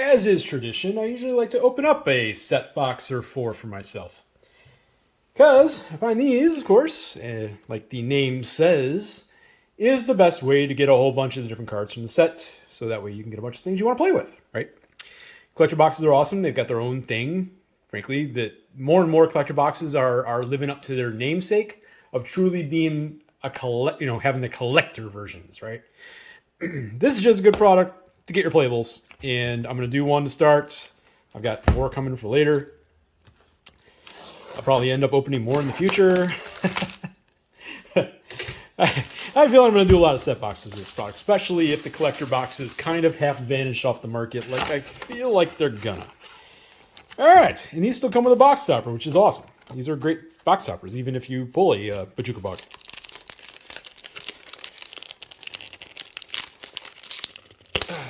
As is tradition, I usually like to open up a set box or four for myself. Because I find these, of course, like the name says, is the best way to get a whole bunch of the different cards from the set, so that way you can get a bunch of things you want to play with, right? Collector boxes are awesome. They've got their own thing. Frankly, that more and more collector boxes are living up to their namesake of truly being having the collector versions, right? This is just a good product to get your playables, and I'm going to do one to start. I've got more coming for later. I'll probably end up opening more in the future. I have a feeling I'm going to do a lot of set boxes of this product, especially if the collector boxes kind of have vanished off the market, like I feel like they're gonna. All right, and these still come with a box topper, which is awesome. These are great box toppers, even if you pull a Bajuka Bog.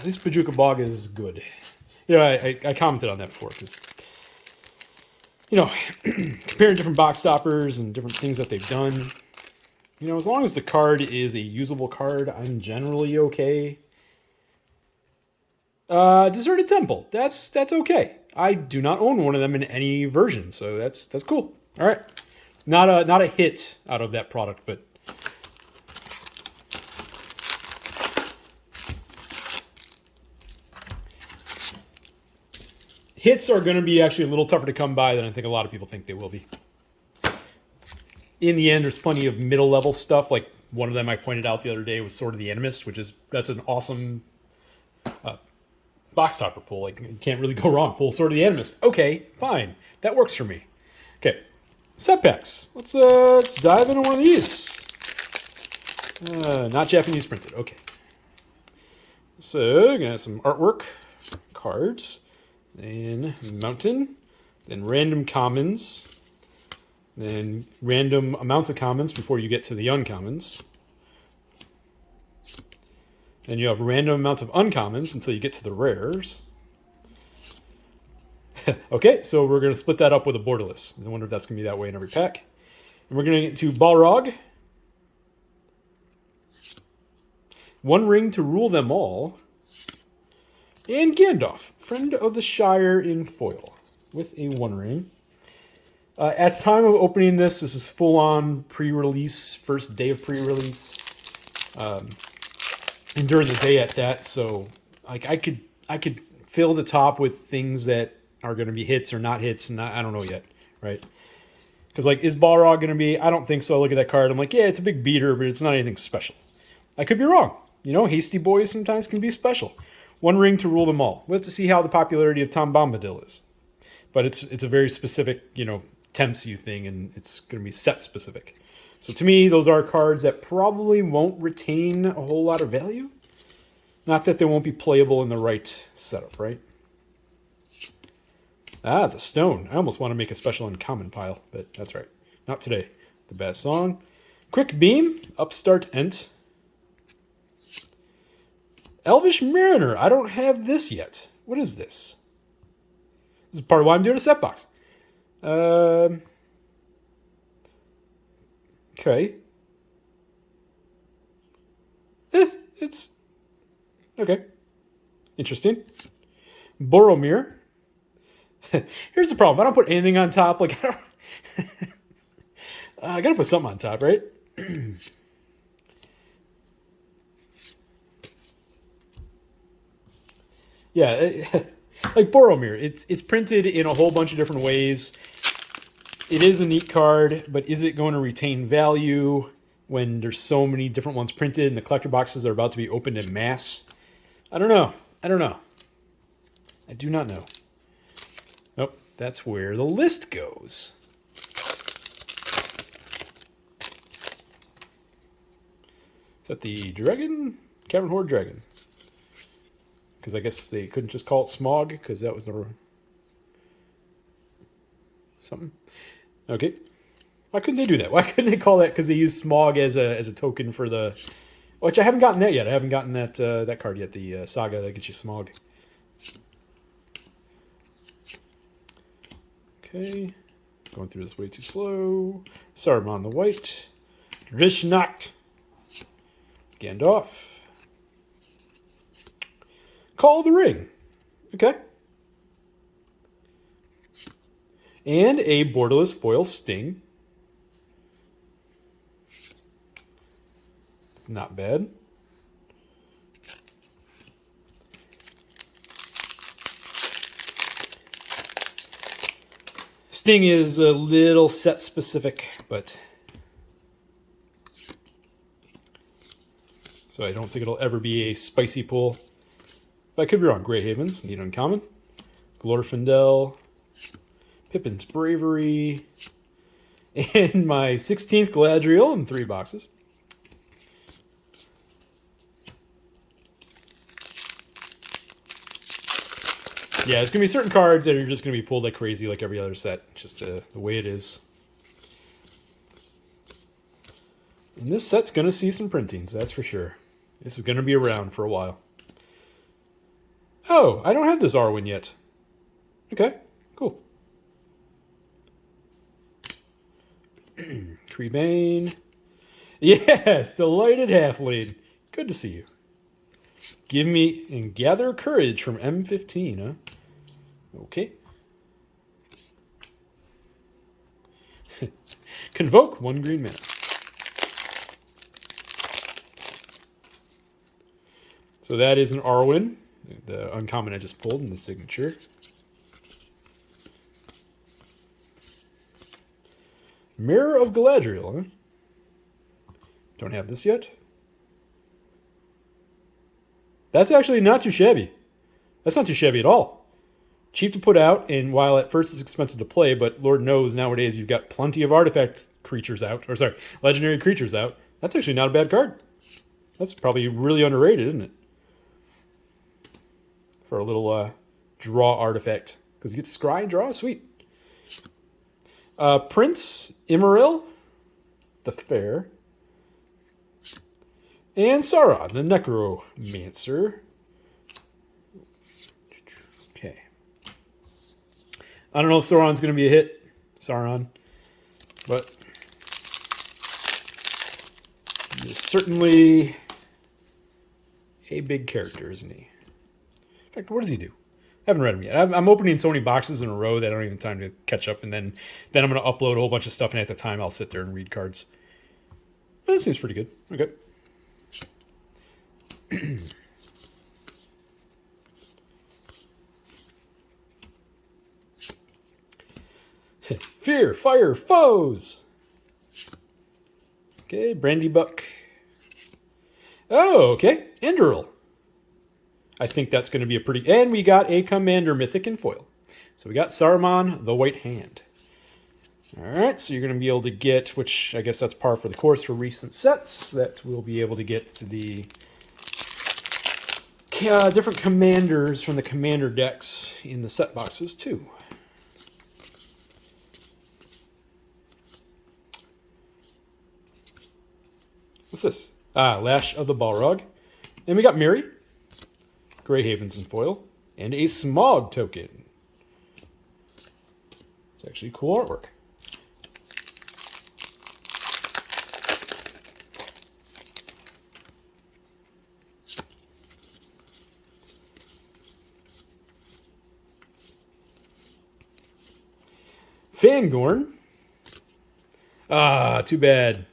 This Bajuka Bog is good. You know, I commented on that before, because, you know, comparing different box toppers and different things that they've done, you know, as long as the card is a usable card, I'm generally okay. Deserted Temple, that's okay. I do not own one of them in any version, so that's cool. All right, not a hit out of that product, but hits are going to be actually a little tougher to come by than I think a lot of people think they will be. In the end, there's plenty of middle-level stuff. Like one of them I pointed out the other day was Sword of the Animist, that's an awesome box topper pull. Like, you can't really go wrong. Pull Sword of the Animist. Okay, fine. That works for me. Okay, set packs. Let's dive into one of these. Not Japanese printed. Okay. So, gonna have some artwork, cards, then mountain, then random commons, then random amounts of commons before you get to the uncommons. Then you have random amounts of uncommons until you get to the rares. Okay, so we're going to split that up with a borderless. I wonder if that's going to be that way in every pack. And we're going to get to Balrog. One ring to rule them all. And Gandalf, Friend of the Shire in foil, with a one ring. At time of opening this is full-on pre-release, first day of pre-release, and during the day at that. So, like, I could fill the top with things that are going to be hits or not hits, and I don't know yet, right? Because, like, is Balrog going to be? I don't think so. I look at that card, I'm like, yeah, it's a big beater, but it's not anything special. I could be wrong. You know, hasty boys sometimes can be special. One ring to rule them all. We'll have to see how the popularity of Tom Bombadil is, but it's a very specific, you know, tempts you thing, and it's going to be set specific. So to me, those are cards that probably won't retain a whole lot of value. Not that they won't be playable in the right setup, right? Ah, the stone. I almost want to make a special uncommon pile, but that's right. Not today. The best song. Quick Beam, Upstart Ent. Elvish Mariner. I don't have this yet. What is this? This is part of why I'm doing a set box. Okay. It's okay. Interesting. Boromir. Here's the problem. I don't put anything on top. Like, I gotta put something on top, right? Yeah, like Boromir. It's printed in a whole bunch of different ways. It is a neat card, but is it going to retain value when there's so many different ones printed and the collector boxes are about to be opened in mass? I don't know. I do not know. Nope, that's where the list goes. Is that the dragon? Cavern Horde Dragon. Because I guess they couldn't just call it Smog, because that was the something. Okay. Why couldn't they do that? Why couldn't they call that? Because they use Smog as a token for the... Which I haven't gotten that yet. I haven't gotten that card yet, the Saga that gets you Smog. Okay. Going through this way too slow. Saruman the White. Drishnacht. Gandalf. Call of the Ring. Okay. And a borderless foil Sting. It's not bad. Sting is a little set specific, but so I don't think it'll ever be a spicy pull. But I could be wrong. Grey Havens, need uncommon. Glorfindel, Pippin's Bravery, and my 16th Galadriel in 3 boxes. Yeah, there's going to be certain cards that are just going to be pulled like crazy like every other set. Just the way it is. And this set's going to see some printings, that's for sure. This is going to be around for a while. Oh, I don't have this Arwen yet. Okay, cool. Treebane. Yes, delighted halfling. Good to see you. Give me and gather courage from M15, huh? Okay. Convoke 1 green mana. So that is an Arwen, the uncommon I just pulled in the signature. Mirror of Galadriel, huh? Don't have this yet. That's actually not too shabby. That's not too shabby at all. Cheap to put out, and while at first it's expensive to play, but Lord knows nowadays you've got plenty of artifact creatures out, or sorry, legendary creatures out. That's actually not a bad card. That's probably really underrated, isn't it? For a little draw artifact. Because you get scry and draw, sweet. Prince Imrahil, the Fair. And Sauron, the Necromancer. Okay. I don't know if Sauron's going to be a hit. Sauron. But he's certainly a big character, isn't he? In fact, what does he do? I haven't read him yet. I'm opening so many boxes in a row that I don't even have time to catch up. And then I'm going to upload a whole bunch of stuff. And at the time, I'll sit there and read cards. But that seems pretty good. Okay. Fear, fire, foes. Okay, Brandy Buck. Oh, okay. Anduril. I think that's going to be a pretty... And we got a Commander Mythic in foil. So we got Saruman, the White Hand. Alright, so you're going to be able to get, which I guess that's par for the course for recent sets, that we'll be able to get to the different commanders from the commander decks in the set boxes too. What's this? Lash of the Balrog. And we got Miri, Grey Havens in foil, and a Smog token. It's actually cool artwork. Fangorn. Too bad.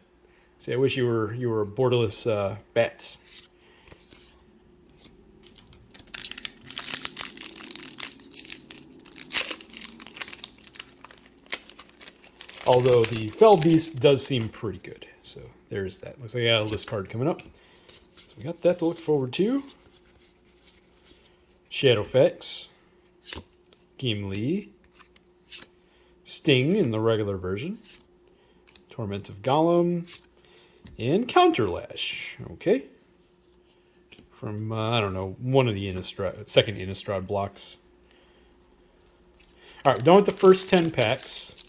See, I wish you were borderless bats. Although the Fell Beast does seem pretty good. So there's that. Looks like I got a list card coming up. So we got that to look forward to. Shadowfax. Gimli. Sting in the regular version. Torment of Gollum. And Counterlash. Okay. From, I don't know, one of the second Innistrad blocks. Alright, we're done with the first 10 packs.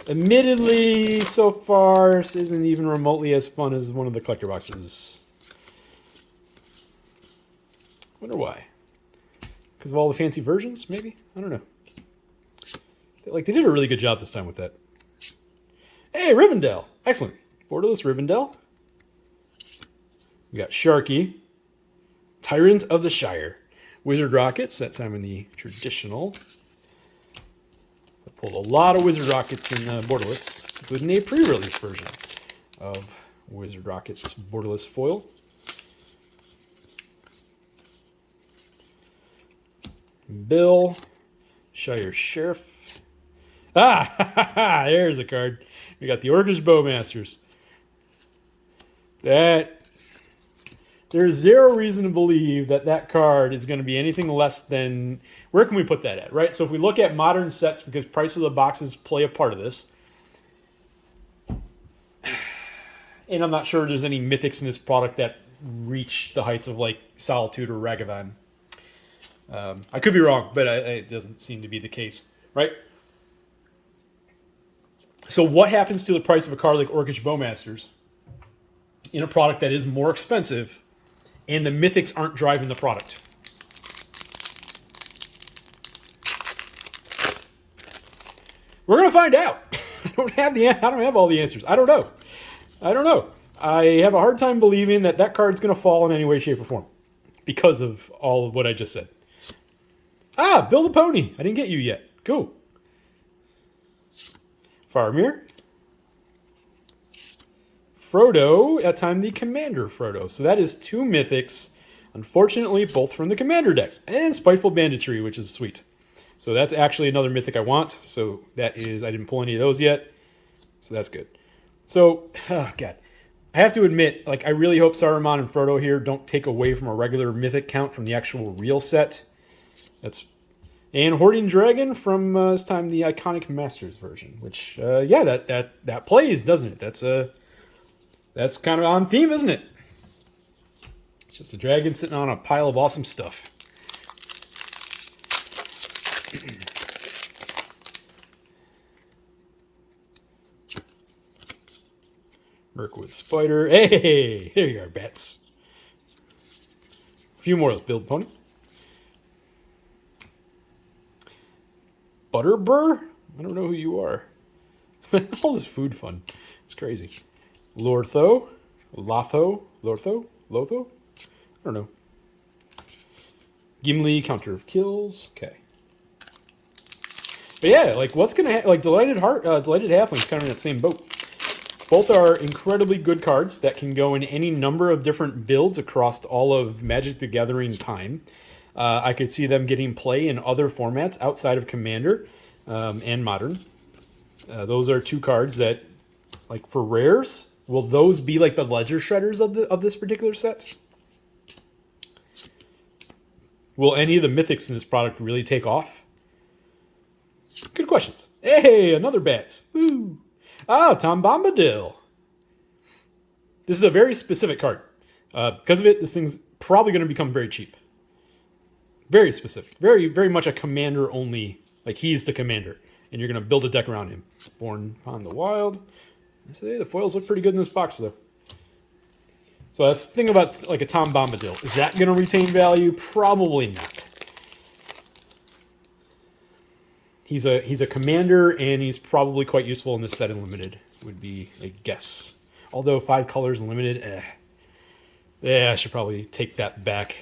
Admittedly, so far, this isn't even remotely as fun as one of the collector boxes. Wonder why. Because of all the fancy versions, maybe? I don't know. Like, they did a really good job this time with that. Hey, Rivendell! Excellent. Borderless Rivendell. We got Sharky. Tyrant of the Shire. Wizard Rockets, that time in the traditional. I pulled a lot of Wizard Rockets in Borderless, including a pre-release version of Wizard Rockets Borderless foil. Bill, Shire Sheriff. Ah, there's a card. We got the Orcish Bowmasters. There's zero reason to believe that card is going to be anything less than... Where can we put that at, right? So if we look at modern sets, because price of the boxes play a part of this, and I'm not sure there's any mythics in this product that reach the heights of like Solitude or Ragavan. I could be wrong, but it doesn't seem to be the case, right? So what happens to the price of a card like Orcish Bowmasters in a product that is more expensive and the mythics aren't driving the product? We're going to find out. I don't have all the answers. I don't know. I have a hard time believing that card's going to fall in any way, shape, or form because of all of what I just said. Ah, Bill the Pony. I didn't get you yet. Cool. Faramir. Frodo, at time the Commander Frodo. So that is 2 mythics, unfortunately both from the Commander decks. And Spiteful Banditry, which is sweet. So that's actually another mythic I want. So that is, I didn't pull any of those yet. So that's good. So, oh God. I have to admit, like, I really hope Saruman and Frodo here don't take away from a regular mythic count from the actual real set. And Hoarding Dragon from this time the Iconic Masters version, which yeah, that plays, doesn't it? That's kind of on theme, isn't it? It's just a dragon sitting on a pile of awesome stuff. Mirkwood Spider. Hey, there you are, bats. A few more. Let's build pony. Butterbur? I don't know who you are. All this food fun. It's crazy. Lortho? Lotho? Lotho? I don't know. Gimli, Counter of Kills. Okay. But yeah, like what's gonna like Delighted Halfling's kind of in that same boat. Both are incredibly good cards that can go in any number of different builds across all of Magic the Gathering time. I could see them getting play in other formats outside of Commander and Modern. Those are 2 cards that, like for rares, will those be like the Ledger Shredders of this particular set? Will any of the mythics in this product really take off? Good questions. Hey, another Bats. Woo. Ah, Tom Bombadil. This is a very specific card. Because of it, this thing's probably going to become very cheap. Very specific. Very, very much a commander only. Like, he's the commander. And you're going to build a deck around him. Born upon the Wild. I say the foils look pretty good in this box, though. So that's the thing about, like, a Tom Bombadil. Is that going to retain value? Probably not. He's a commander, and he's probably quite useful in this set in Limited, would be a guess. Although 5 colors in Limited, yeah, I should probably take that back.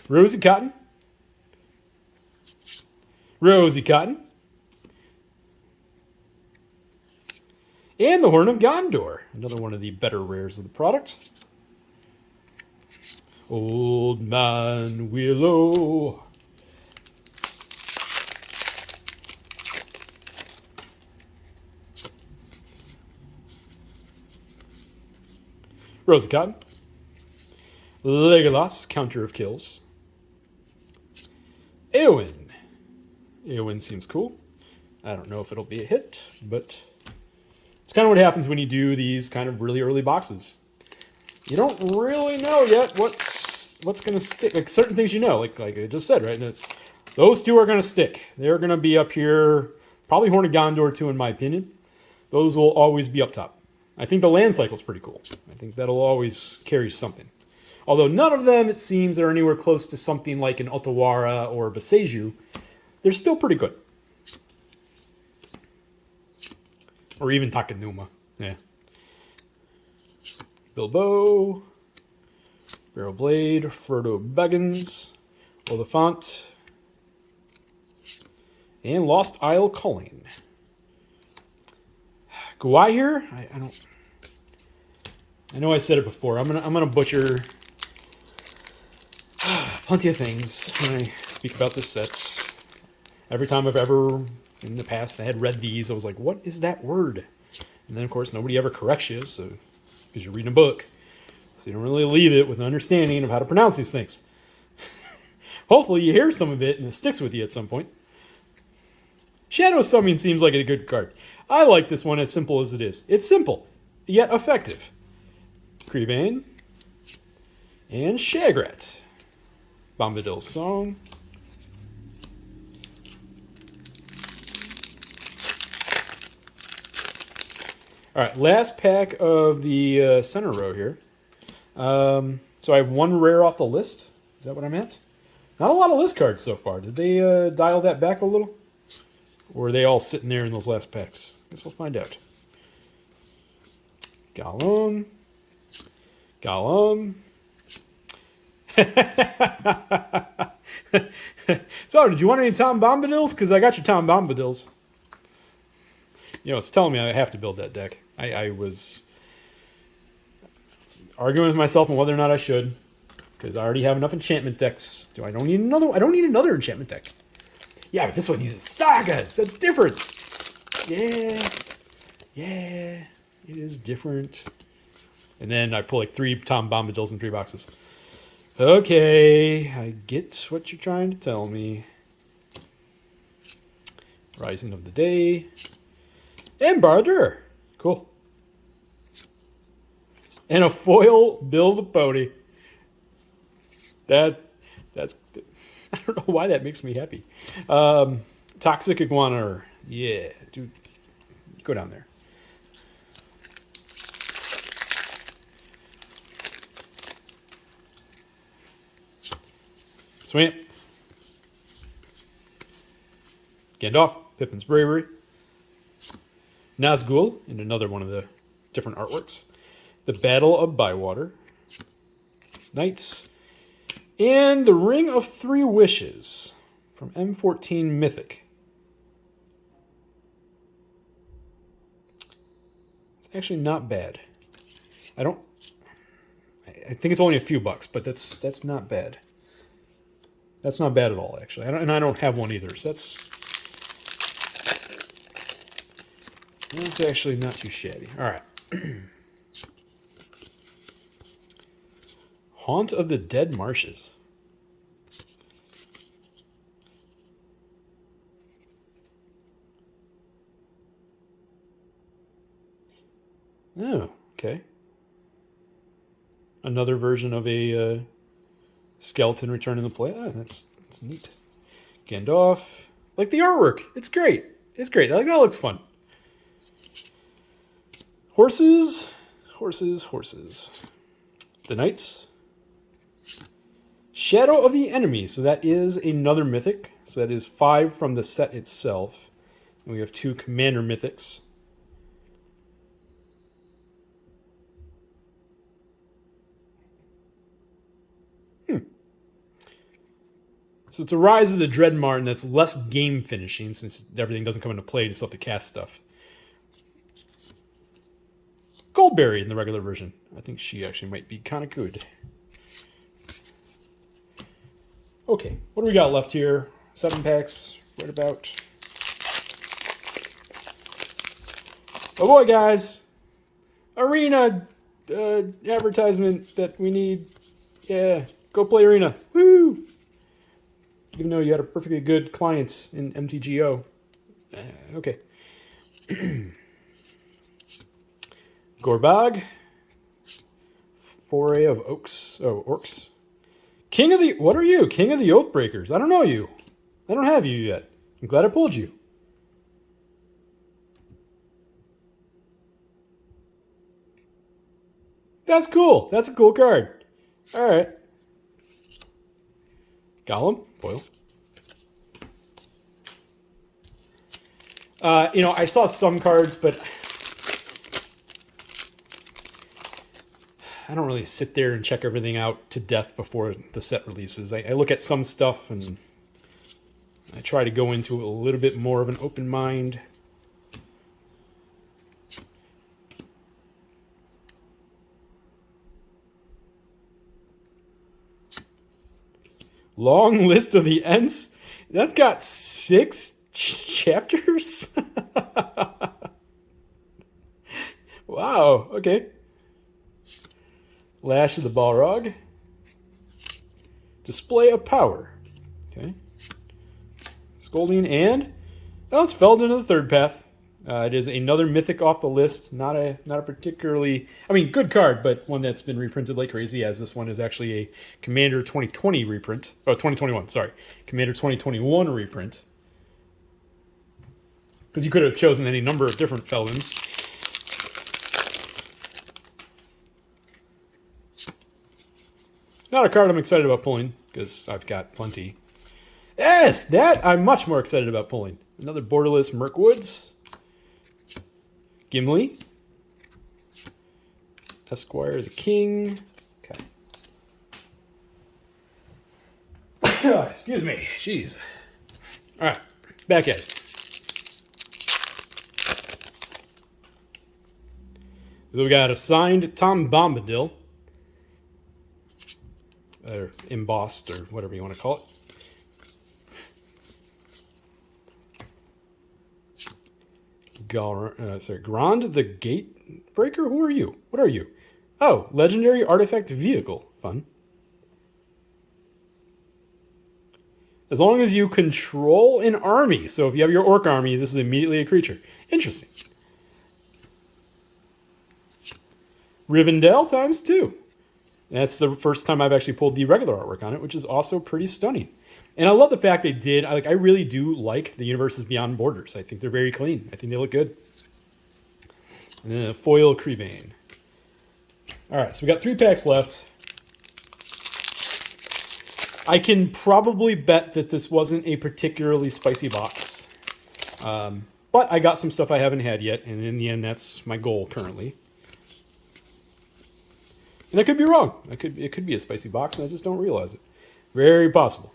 Rosie Cotton. And the Horn of Gondor. Another one of the better rares of the product. Old Man Willow. Rosie Cotton. Legolas, Counter of Kills. Eowyn. Eowyn seems cool. I don't know if it'll be a hit, but it's kind of what happens when you do these kind of really early boxes. You don't really know yet what's going to stick. Like certain things you know, like I just said, right? And those 2 are going to stick. They're going to be up here. Probably Horn of Gondor too, in my opinion. Those will always be up top. I think the land cycle is pretty cool. I think that'll always carry something. Although none of them, it seems, are anywhere close to something like an Otawara or Boseiju. They're still pretty good. Or even Takenuma. Yeah. Bilbo, Barrel Blade, Frodo Baggins, Oliphant, and Lost Isle Culling. Gwahir? I don't. I know I said it before. I'm gonna butcher plenty of things when I speak about this set. Every time I've ever in the past I had read these, I was like, "What is that word?" And then of course nobody ever corrects you, so because you're reading a book, so you don't really leave it with an understanding of how to pronounce these things. Hopefully you hear some of it and it sticks with you at some point. Shadow Summing seems like a good card. I like this one as simple as it is. It's simple, yet effective. Creebane, and Shagrat. Bombadil's Song. All right, last pack of the center row here. So I have one rare off the list. Is that what I meant? Not a lot of list cards so far. Did they dial that back a little? Or are they all sitting there in those last packs? I guess we'll find out. Gollum. So, did you want any Tom Bombadils? Because I got your Tom Bombadils. You know, it's telling me I have to build that deck. I was arguing with myself on whether or not I should, because I already have enough enchantment decks. I don't need another. I don't need another enchantment deck. Yeah, but this one uses sagas. That's different. Yeah, it is different. And then I pull like 3 Tom Bombadils in 3 boxes. Okay, I get what you're trying to tell me. Rising of the Day. And Bardur. Cool. And a foil Bill the Pony. That's I don't know why that makes me happy. Toxic Iguana. Yeah, dude. Go down there. Swamp. Gandalf. Pippin's Bravery. Nazgul, and another one of the different artworks. The Battle of Bywater. Knights. And the Ring of 3 Wishes from M14 Mythic. It's actually not bad. I think it's only a few bucks, but that's not bad. That's not bad at all, actually. I don't have one either, so that's actually not too shabby. All right. Haunt of the Dead Marshes. Oh, okay. Another version of a skeleton returning to play. Oh, that's neat. Gandalf. Like the artwork. It's great. It's great. Like that looks fun. Horses. The Knights. Shadow of the Enemy. So that is another mythic. So that is 5 from the set itself. And we have 2 commander mythics. So it's a Rise of the Dreadmartin that's less game finishing since everything doesn't come into play, just have to cast stuff. Goldberry in the regular version. I think she actually might be kind of good. Okay, what do we got left here? 7 packs, right about. Oh boy, guys. Arena advertisement that we need. Yeah, go play Arena. Woo! Even though you had a perfectly good client in MTGO. Okay. Gorbag. Foray of Oaks. Oh, Orcs. King of the... What are you? King of the Oathbreakers. I don't know you. I don't have you yet. I'm glad I pulled you. That's cool. That's a cool card. All right. Gollum. Foil. I saw some cards, but I don't really sit there and check everything out to death before the set releases. I look at some stuff and I try to go into it a little bit more of an open mind. Long list of the ends. That's got 6 chapters? Wow, okay. Lash of the Balrog. Display of Power. Okay. Scolding and... Oh, it's felled into the third path. It is another mythic off the list. Not a particularly... I mean, good card, but one that's been reprinted like crazy, as this one is actually a Commander 2020 reprint. Oh, 2021, sorry. Commander 2021 reprint. Because you could have chosen any number of different felons. Not a card I'm excited about pulling, because I've got plenty. Yes, that I'm much more excited about pulling. Another borderless Mirkwoods. Gimli. Esquire the King. Okay. Excuse me. Jeez. All right, back at it. So we got a signed Tom Bombadil. Or embossed, or whatever you want to call it. Grand the Gate Breaker? Who are you? What are you? Oh, legendary artifact vehicle. Fun. As long as you control an army. So if you have your orc army, this is immediately a creature. Interesting. Rivendell ×2. That's the first time I've actually pulled the regular artwork on it, which is also pretty stunning. And I love the fact they did. I really do like the Universes Beyond Borders. I think they're very clean. I think they look good. And then a foil Creebane. All right, so we got 3 packs left. I can probably bet that this wasn't a particularly spicy box. But I got some stuff I haven't had yet, and in the end, that's my goal currently. And I could be wrong. It could be a spicy box, and I just don't realize it. Very possible.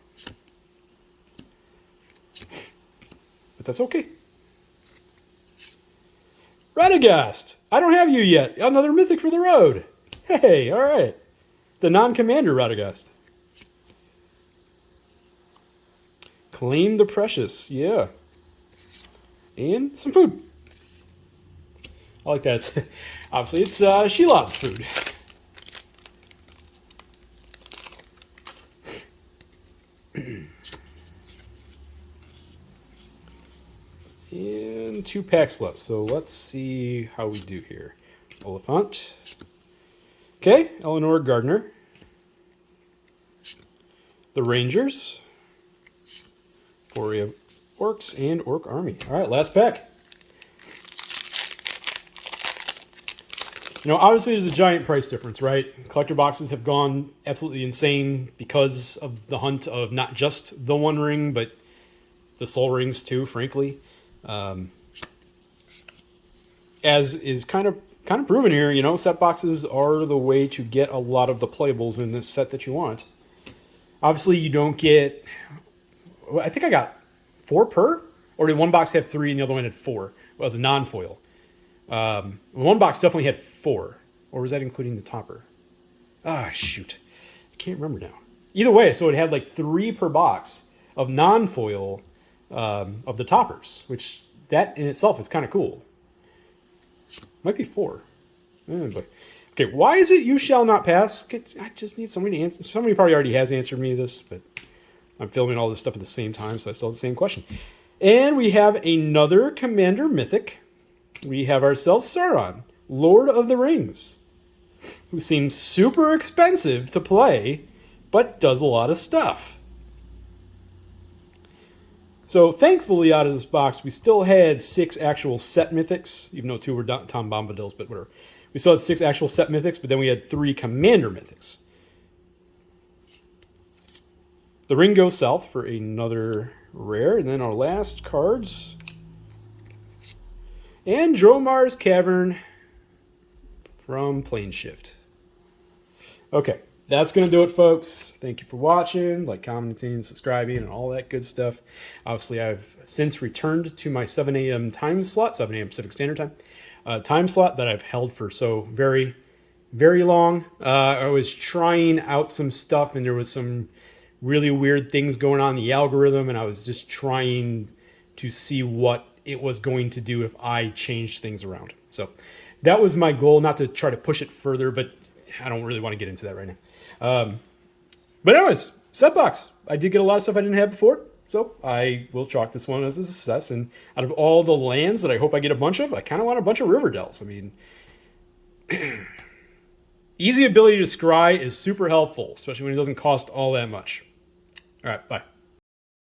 But that's okay. Radagast! I don't have you yet. Another mythic for the road. Hey, all right. The non-commander Radagast. Claim the Precious. Yeah. And some food. I like that. Obviously, it's Shelob's food. And 2 packs left, so let's see how we do here. Oliphant. Okay, Eleanor Gardner. The Rangers. Foray Orcs and Orc Army. All right, last pack. You know, obviously there's a giant price difference, right? Collector boxes have gone absolutely insane because of the hunt of not just the One Ring, but the Soul Rings too, frankly. As is kind of proven here, you know, set boxes are the way to get a lot of the playables in this set that you want. Obviously, you don't get... I think I got 4 per? Or did one box have 3 and the other one had 4? Well, the non-foil. One box definitely had 4. Or was that including the topper? Ah, shoot. I can't remember now. Either way, so it had like 3 per box of non-foil of the toppers, which that in itself is kind of cool. Might be 4. But okay, why is it you shall not pass? I just need somebody to answer. Somebody probably already has answered me this, but I'm filming all this stuff at the same time, so I still have the same question. And we have another Commander Mythic. We have ourselves Sauron, Lord of the Rings, who seems super expensive to play, but does a lot of stuff. So thankfully, out of this box, we still had 6 actual set mythics, even though 2 were Tom Bombadils, but whatever. We still had 6 actual set mythics, but then we had 3 commander mythics. The ring goes south for another rare, and then our last cards. And Dromar's Cavern from Plane Shift. Okay, that's going to do it, folks. Thank you for watching, like, commenting, subscribing, and all that good stuff. Obviously, I've since returned to my 7 a.m. time slot, 7 a.m. Pacific Standard Time, time slot that I've held for so very, very long. I was trying out some stuff, and there was some really weird things going on in the algorithm, and I was just trying to see what it was going to do if I changed things around. So that was my goal, not to try to push it further, but I don't really want to get into that right now. But anyways, Setbox. I did get a lot of stuff I didn't have before, so I will chalk this one as a success. And out of all the lands that I hope I get a bunch of, I kind of want a bunch of Riverdales. I mean, easy ability to scry is super helpful, especially when it doesn't cost all that much. All right, bye.